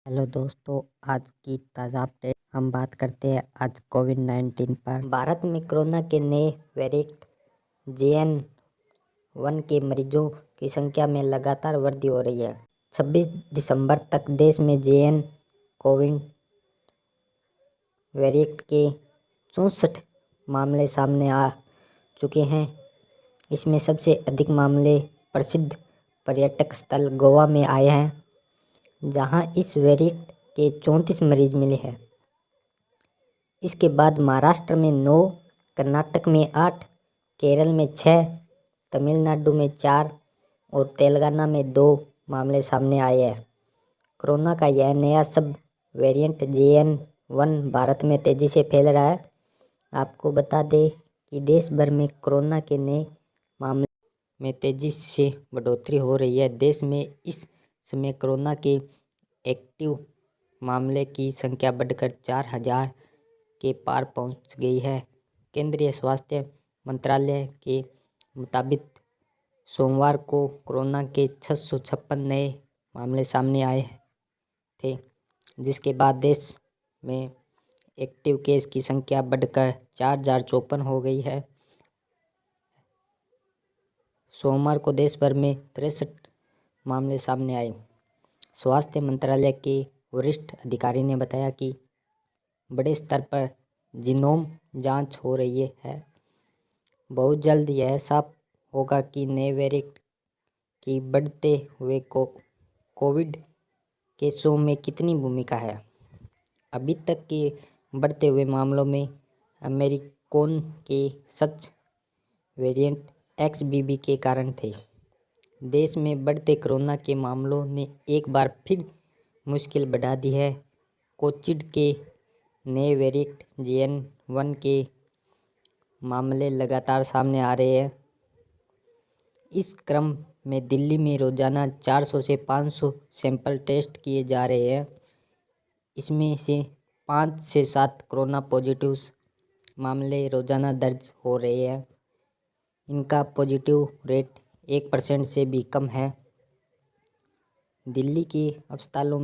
Hello दोस्तों, आज की ताज़ा अपडेट हम बात करते हैं आज कोविड-19 पर। भारत में कोरोना के नए वेरिएंट JN.1 के मरीजों की संख्या में लगातार वृद्धि हो रही है। 26 दिसंबर तक देश में JN कोविड वेरिएंट के 64 मामले सामने आ चुके हैं। इसमें सबसे अधिक मामले प्रसिद्ध पर्यटक स्थल गोवा में आए हैं, जहां इस वेरिएंट के 34 मरीज मिले हैं। इसके बाद महाराष्ट्र में 9, कर्नाटक में 8, केरल में 6, तमिलनाडु में 4 और तेलंगाना में 2 मामले सामने आए हैं। कोरोना का यह नया सब वेरिएंट JN.1 भारत में तेज़ी से फैल रहा है। आपको बता दें कि देश भर में कोरोना के नए मामले में तेज़ी से बढ़ोतरी हो रही है। देश में इस समय कोरोना के एक्टिव मामले की संख्या बढ़कर 4,000 के पार पहुंच गई है। केंद्रीय स्वास्थ्य मंत्रालय के मुताबिक सोमवार को कोरोना के 656 नए मामले सामने आए थे, जिसके बाद देश में एक्टिव केस की संख्या बढ़कर 4,054 हो गई है। सोमवार को देश भर में 63 मामले सामने आए। स्वास्थ्य मंत्रालय के वरिष्ठ अधिकारी ने बताया कि बड़े स्तर पर जीनोम जांच हो रही है। बहुत जल्द यह साफ होगा कि नए वेरिएंट की बढ़ते हुए कोविड केसों में कितनी भूमिका है। अभी तक के बढ़ते हुए मामलों में अमेरिकन के सच वेरिएंट XBB के कारण थे। देश में बढ़ते कोरोना के मामलों ने एक बार फिर मुश्किल बढ़ा दी है। कोविड के नए वेरिएंट JN.1 के मामले लगातार सामने आ रहे हैं। इस क्रम में दिल्ली में रोजाना 400 से 500 सैंपल टेस्ट किए जा रहे हैं। इसमें से 5 से 7 कोरोना पॉजिटिव मामले रोजाना दर्ज हो रहे हैं। इनका पॉजिटिव रेट 1% से भी कम है। दिल्ली के अस्पतालों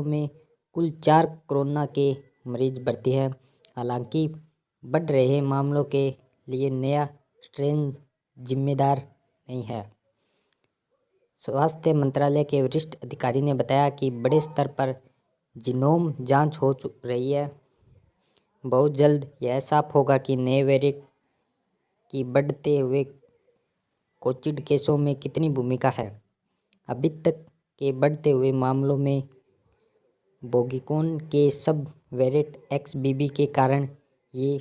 में कुल 4 कोरोना के मरीज भर्ती हैं। हालांकि बढ़ रहे मामलों के लिए नया स्ट्रेन जिम्मेदार नहीं है। स्वास्थ्य मंत्रालय के वरिष्ठ अधिकारी ने बताया कि बड़े स्तर पर जीनोम जांच हो रही है। बहुत जल्द यह साफ होगा कि नए वेरिएंट की बढ़ते हुए कोविड केसों में कितनी भूमिका है। अभी तक के बढ़ते हुए मामलों में ओमिक्रॉन के सब वेरिएंट XBB के कारण ये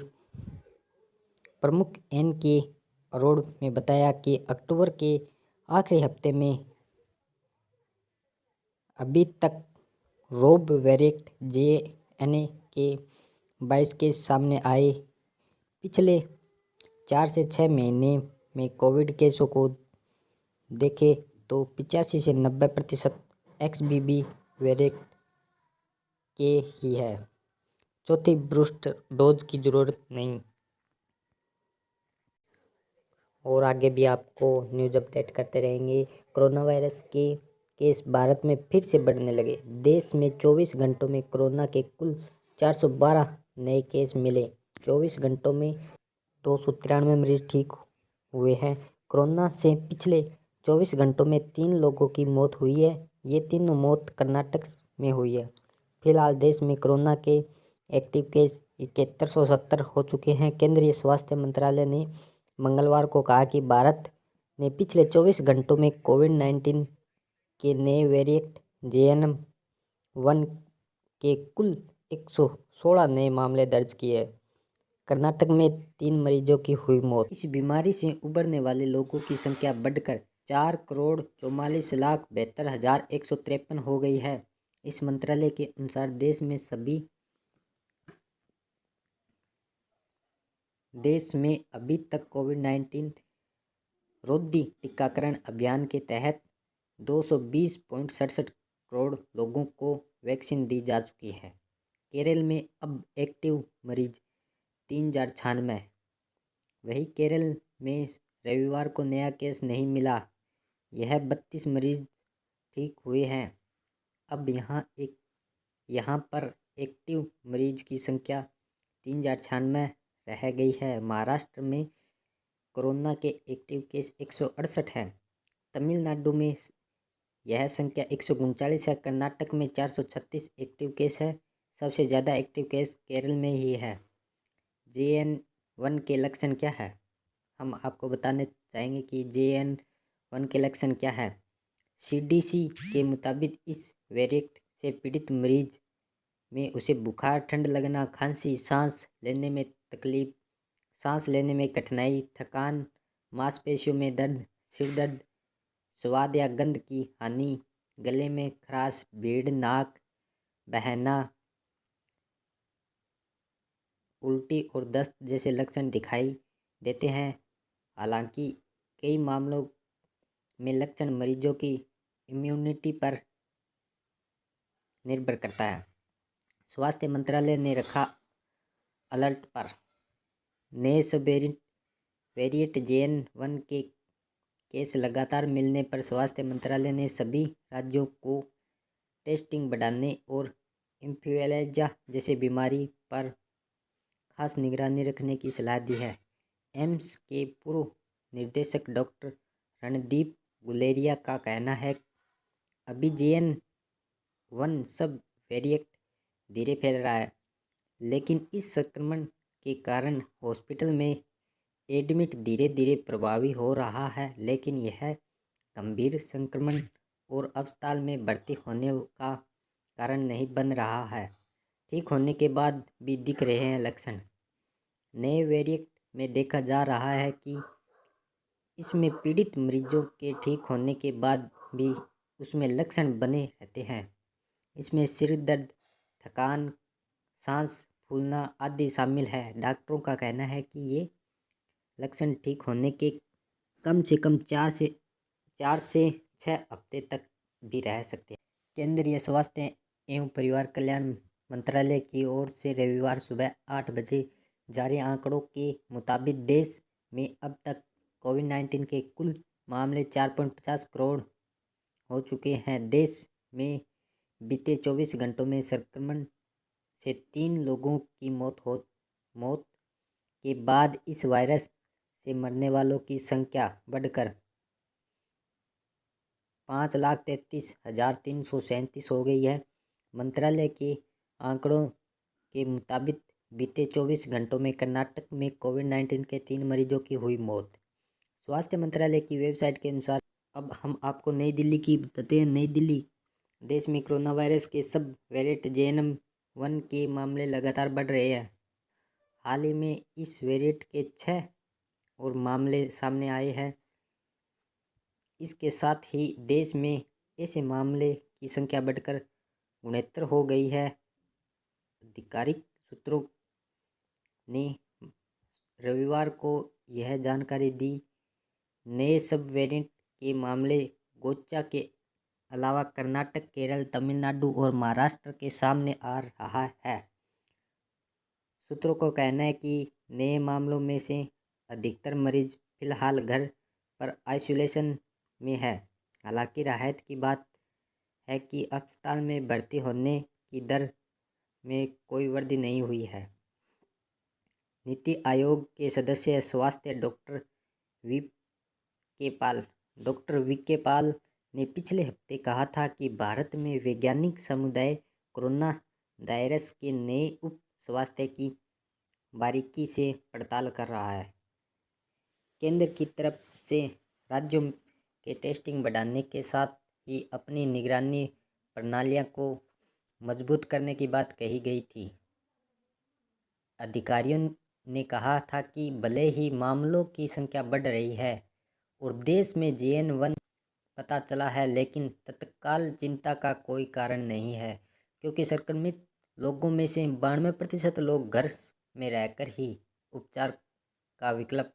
प्रमुख N.K. अरोड़ा ने बताया कि अक्टूबर के आखिरी हफ्ते में अभी तक रोब वेरिएंट JN के 22 केस सामने आए। पिछले 4 से 6 महीने में कोविड केसों को देखें तो 85 से 90% XBB वेरिएंट के ही है। चौथी बूस्टर डोज की जरूरत नहीं। और आगे भी आपको न्यूज़ अपडेट करते रहेंगे। कोरोना वायरस के केस भारत में फिर से बढ़ने लगे। देश में 24 घंटों में कोरोना के कुल 412 नए केस मिले। 24 घंटों में 293 मरीज ठीक हुए हैं। कोरोना से पिछले 24 घंटों में 3 लोगों की मौत हुई है। ये तीनों मौत कर्नाटक में हुई है। फिलहाल देश में कोरोना के एक्टिव केस 7170 हो चुके हैं। केंद्रीय स्वास्थ्य मंत्रालय ने मंगलवार को कहा कि भारत ने पिछले 24 घंटों में कोविड-19 के नए वेरिएंट JN.1 के कुल 116 नए मामले दर्ज किए। कर्नाटक में 3 मरीजों की हुई मौत। इस बीमारी से उबरने वाले लोगों की संख्या बढ़कर 4,44,72,153 हो गई है। इस मंत्रालय के अनुसार देश में अभी तक कोविड-19 रोधी टीकाकरण अभियान के तहत 220.67 करोड़ लोगों को वैक्सीन दी जा चुकी है। केरल में अब एक्टिव मरीज 3,096 है। वहीं केरल में रविवार को नया केस नहीं मिला। यह 32 मरीज ठीक हुए हैं। अब यहाँ पर एक्टिव मरीज की संख्या 3096 रह गई है। महाराष्ट्र में कोरोना के एक्टिव केस 168 हैं। तमिलनाडु में यह संख्या 139 है। कर्नाटक में 436 एक्टिव केस है। सबसे ज़्यादा एक्टिव केस केरल में ही है। JN1 के लक्षण क्या है? हम आपको बताने चाहेंगे कि JN1 के लक्षण क्या है। CDC के मुताबिक इस वेरिएंट से पीड़ित मरीज में उसे बुखार, ठंड लगना, खांसी, सांस लेने में तकलीफ, सांस लेने में कठिनाई, थकान, मांसपेशियों में दर्द, सिर दर्द, स्वाद या गंध की हानि, गले में खराश, भीड़, नाक बहना, उल्टी और दस्त जैसे लक्षण दिखाई देते हैं। हालांकि कई मामलों में लक्षण मरीजों की इम्यूनिटी पर निर्भर करता है। स्वास्थ्य मंत्रालय ने रखा अलर्ट पर। नए सब वेरिएंट JN1 के केस लगातार मिलने पर स्वास्थ्य मंत्रालय ने सभी राज्यों को टेस्टिंग बढ़ाने और इन्फ्लुएंजा जैसी बीमारी पर खास निगरानी रखने की सलाह दी है। एम्स के पूर्व निदेशक डॉक्टर रणदीप गुलेरिया का कहना है अभी JN1 सब वेरिएंट धीरे फैल रहा है, लेकिन इस संक्रमण के कारण हॉस्पिटल में एडमिट धीरे धीरे प्रभावी हो रहा है, लेकिन यह गंभीर संक्रमण और अस्पताल में भर्ती होने का कारण नहीं बन रहा है। ठीक होने के बाद भी दिख रहे हैं लक्षण। नए वेरिएंट में देखा जा रहा है कि इसमें पीड़ित मरीजों के ठीक होने के बाद भी उसमें लक्षण बने रहते हैं। इसमें सिर दर्द, थकान, सांस फूलना आदि शामिल है। डॉक्टरों का कहना है कि ये लक्षण ठीक होने के कम से कम 4 से 6 हफ्ते तक भी रह सकते हैं। केंद्रीय स्वास्थ्य एवं परिवार कल्याण मंत्रालय की ओर से रविवार सुबह 8 बजे जारी आंकड़ों के मुताबिक देश में अब तक कोविड-19 के कुल मामले 4.50 करोड़ हो चुके हैं। देश में बीते 24 घंटों में संक्रमण से 3 लोगों की मौत के बाद इस वायरस से मरने वालों की संख्या बढ़कर 5,33,337 हो गई है। मंत्रालय के आंकड़ों के मुताबिक बीते 24 घंटों में कर्नाटक में कोविड-19 के 3 मरीजों की हुई मौत। स्वास्थ्य मंत्रालय की वेबसाइट के अनुसार अब हम आपको नई दिल्ली की बताते हैं। नई दिल्ली देश में कोरोना वायरस के सब वेरिएंट JN1 के मामले लगातार बढ़ रहे हैं। हाल ही में इस वेरिएंट के 6 और मामले सामने आए हैं। इसके साथ ही देश में ऐसे मामले की संख्या बढ़कर 69 हो गई है। आधिकारिक सूत्रों ने रविवार को यह जानकारी दी। नए सब वेरिएंट के मामले गोचा के अलावा कर्नाटक, केरल, तमिलनाडु और महाराष्ट्र के सामने आ रहा है। सूत्रों का कहना है कि नए मामलों में से अधिकतर मरीज फिलहाल घर पर आइसोलेशन में है। हालांकि राहत की बात है कि अस्पताल में भर्ती होने की दर में कोई वृद्धि नहीं हुई है। नीति आयोग के सदस्य स्वास्थ्य डॉक्टर वी के पाल ने पिछले हफ्ते कहा था कि भारत में वैज्ञानिक समुदाय कोरोना वायरस के नए उप स्वास्थ्य की बारीकी से पड़ताल कर रहा है। केंद्र की तरफ से राज्यों के टेस्टिंग बढ़ाने के साथ ही अपनी निगरानी प्रणालियों को मजबूत करने की बात कही गई थी। अधिकारियों ने कहा था कि भले ही मामलों की संख्या बढ़ रही है और देश में JN1 पता चला है, लेकिन तत्काल चिंता का कोई कारण नहीं है, क्योंकि संक्रमित लोगों में से 92% लोग घर में रहकर ही उपचार का विकल्प